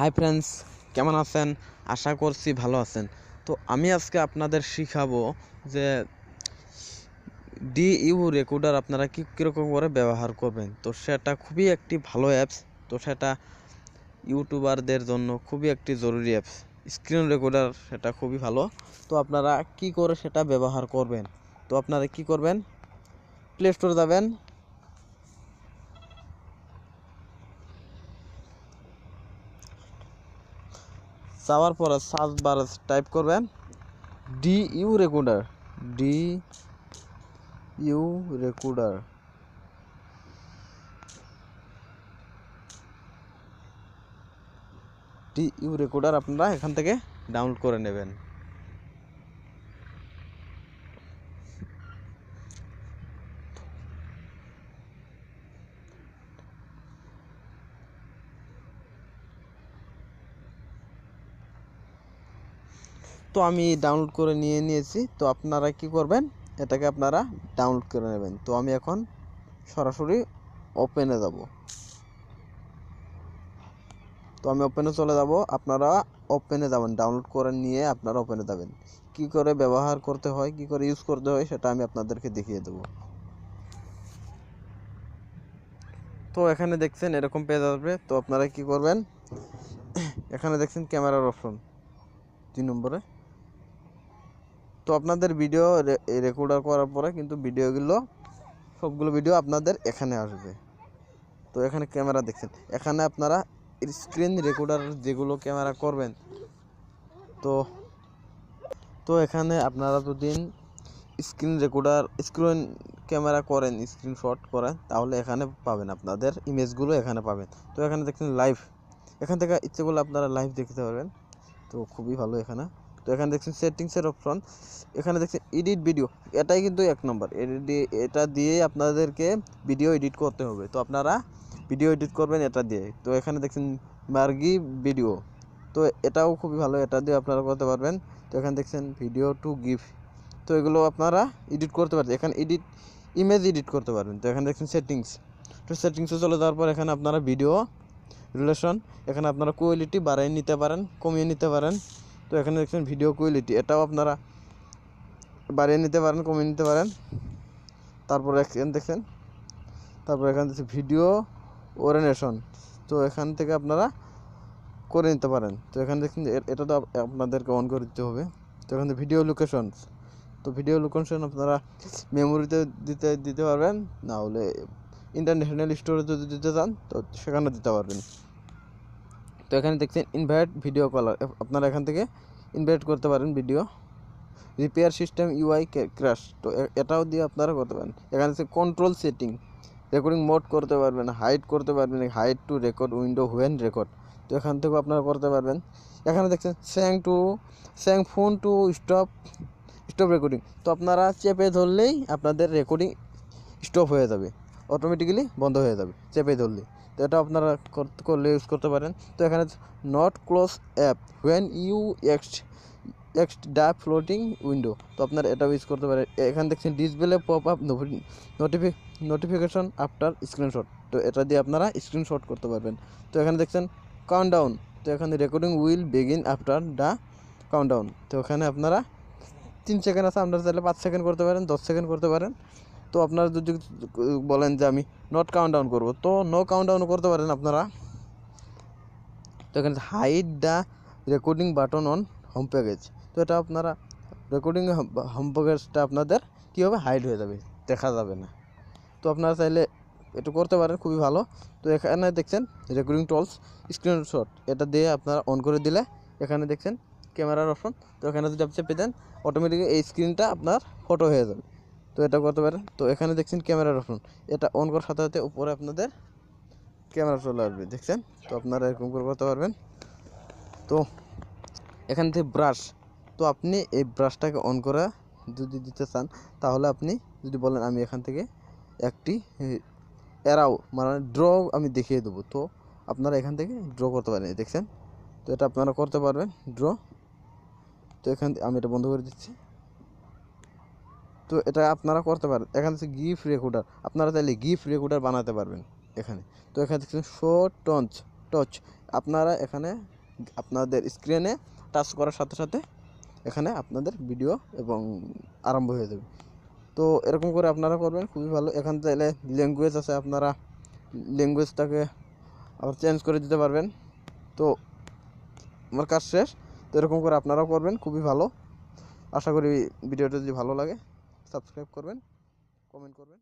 Hi friends, কেমন আছেন? আশা করছি ভালো আছেন। তো আমি আজকে আপনাদের শিখাবো যে ডিইউ রেকর্ডার আপনারা কীরকম করে ব্যবহার করবেন। তো সেটা খুবই একটি ভালো অ্যাপস। তো সেটা ইউটিউবারদের জন্য খুবই একটি জরুরি অ্যাপস। স্ক্রিন রেকর্ডার সেটা খুবই ভালো। তো আপনারা কি করে সেটা ব্যবহার করবেন? তো আপনারা কি করবেন? প্লে স্টোরে যাবেন, যাওয়ার পরে সার্চ বারে টাইপ করবেন DU recorder, DU recorder. DU recorder আপনারা এখান থেকে ডাউনলোড করে নেবেন। তো আমি ডাউনলোড করে নিয়েছি। তো আপনারা কি করবেন? এটাকে আপনারা ডাউনলোড করে নেবেন। তো আমি এখন সরাসরি ওপেনে যাব। তো আমি ওপেনে চলে যাব, আপনারা ওপেনে যাবেন। ডাউনলোড করে নিয়ে আপনারা ওপেনে যাবেন। কি করে ব্যবহার করতে হয়, কি করে ইউজ করতে হয় সেটা আমি আপনাদেরকে দেখিয়ে দেব। তো এখানে দেখছেন এরকম পেজ আসবে। তো আপনারা কি করবেন? এখানে দেখছেন ক্যামেরার অপশন 3 নম্বরে। তো আপনাদের ভিডিও রেকর্ডার করার পরে কিন্তু সবগুলো ভিডিও আপনাদের এখানে আসবে। তো এখানে ক্যামেরা দেখছেন, এখানে আপনারা স্ক্রিন রেকর্ডার যেগুলো ক্যামেরা করবেন, তো এখানে আপনারা যদি স্ক্রিন ক্যামেরা করেন, স্ক্রিনশট করেন, তাহলে এখানে পাবেন, আপনাদের ইমেজগুলো এখানে পাবেন। তো এখানে দেখছেন লাইভ, এখান থেকে ইচ্ছে করলে আপনারা লাইভ দেখতে পারবেন। তো খুবই ভালো এখানে। তো এখানে দেখছেন সেটিংসের অপশন, এখানে দেখছেন এডিট ভিডিও। এটাই কিন্তু 1 নম্বর। এটা দিয়ে আপনাদেরকে ভিডিও এডিট করতে হবে। তো আপনারা ভিডিও এডিট করবেন এটা দিয়ে। তো এখানে দেখছেন মার্গি ভিডিও, তো এটাও খুবই ভালো, এটা দিয়ে আপনারা করতে পারবেন। তো এখানে দেখছেন ভিডিও টু গিভ, তো এগুলো আপনারা এডিট করতে পারবেন। এখানে ইমেজ এডিট করতে পারবেন। তো এখানে দেখছেন সেটিংস, তো সেটিংসে চলে যাওয়ার পর এখানে আপনারা ভিডিও রিলেশন, এখানে আপনারা কোয়ালিটি বাড়িয়ে নিতে পারেন, কমিয়ে নিতে পারেন। তো এখানে দেখছেন ভিডিও কোয়ালিটি, এটাও আপনারা বাড়িয়ে নিতে পারেন, কমিয়ে নিতে পারেন। তারপরে এখানে দেখছেন ভিডিও ওরিয়েন্টেশন, তো এখান থেকে আপনারা করে নিতে পারেন। তো এখানে দেখছেন এটা তো আপনাদেরকে অন করে দিতে হবে। তো এখানে ভিডিও লোকেশন, তো ভিডিও লোকেশন আপনারা মেমোরিতে দিতে পারবেন, না হলে ইন্টারন্যাশনাল স্টোরেজ যদি দিতে চান তো সেখানে দিতে পারবেন। তো এখানে দেখছেন ইনভাইট ভিডিও কলার, আপনারা এখান থেকে ইনভাইট করতে পারেন video. Repair system UI crash, তো এটাও দিয়ে আপনারা করতে পারেন। এখানে হচ্ছে কন্ট্রোল সেটিং, রেকর্ডিং মোড করতে পারবেন, হাইড করতে পারবেন, hide to record window when record, তো এখান থেকেও আপনারা করতে পারবেন। এখানে দেখছেন স্যাং ফোন টু স্টপ রেকর্ডিং, তো আপনারা চেপে ধরলেই আপনাদের রেকর্ডিং স্টপ হয়ে যাবে, অটোমেটিক্যালি বন্ধ হয়ে যাবে চেপে ধরলেই। তো এটা আপনারা করলে ইউজ করতে পারেন। তো এখানে not close app when you exit the floating window, তো আপনারা এটা ইউজ করতে পারেন। এখানে দেখছেন display pop up notification after screenshot, তো এটা দিয়ে আপনারা স্ক্রিনশট করতে পারবেন। তো এখানে দেখছেন কাউন্টডাউন, তো এখানে recording will begin after the countdown, তো এখানে আপনারা 3 সেকেন্ড আছে, আপনারা চাইলে 5 সেকেন্ড করতে পারেন, 10 সেকেন্ড করতে পারেন। তো আপনারা যদি বলেন যে আমি নট কাউন্টডাউন করবো, তো নো কাউন্টডাউন করতে পারেন আপনারা। তো এখানে hide the recording button on home package, তো এটা আপনারা রেকর্ডিং হোম প্যাকেজটা আপনাদের কী হবে, হাইড হয়ে যাবে, দেখা যাবে না। তো আপনারা চাইলে এটা করতে পারেন, খুবই ভালো। তো এখানে দেখছেন রেকর্ডিং টুলস স্ক্রিনশট, এটা দিয়ে আপনারা অন করে দিলে এখানে দেখছেন ক্যামেরার অপশন, তো এখানে যদি আপনি চেপে দেন অটোমেটিক্যালি এই স্ক্রিনটা আপনার ফটো হয়ে যাবে, তো এটা করতে পারেন। তো এখানে দেখছেন ক্যামেরার অপশন, এটা অন করার সাথে সাথে উপরে আপনাদের ক্যামেরা চলে আসবে, দেখছেন। তো আপনারা এরকম করে করতে পারবেন। তো এখান থেকে ব্রাশ, তো আপনি এই ব্রাশটাকে অন করে যদি দিতে চান, তাহলে আপনি যদি বলেন আমি এখান থেকে একটি এরাও মানে ড্র আমি দেখিয়ে দেবো, তো আপনারা এখান থেকে ড্র করতে পারেন, দেখছেন। তো এটা আপনারা করতে পারবেন ড্র। তো এখান থেকে আমি এটা বন্ধ করে দিচ্ছি। তো এটা আপনারা করতে পারেন। এখানে হচ্ছে গিফট রেকর্ডার, আপনারা চাইলে গিফট রেকর্ডার বানাতে পারবেন এখানে। তো এখানে দেখছেন শো টচ, আপনারা এখানে আপনাদের স্ক্রিনে টাচ করার সাথে সাথে এখানে আপনাদের ভিডিও এবং আরম্ভ হয়ে যাবে। তো এরকম করে আপনারা করবেন, খুবই ভালো। এখান থেকে ল্যাঙ্গুয়েজ আছে, আপনারা ল্যাঙ্গুয়েজটাকে আবার চেঞ্জ করে দিতে পারবেন। তো আমার কাজ শেষ। তো এরকম করে আপনারাও করবেন, খুবই ভালো। আশা করি ভিডিওটা যদি ভালো লাগে সাবস্ক্রাইব করবেন, কমেন্ট করবেন।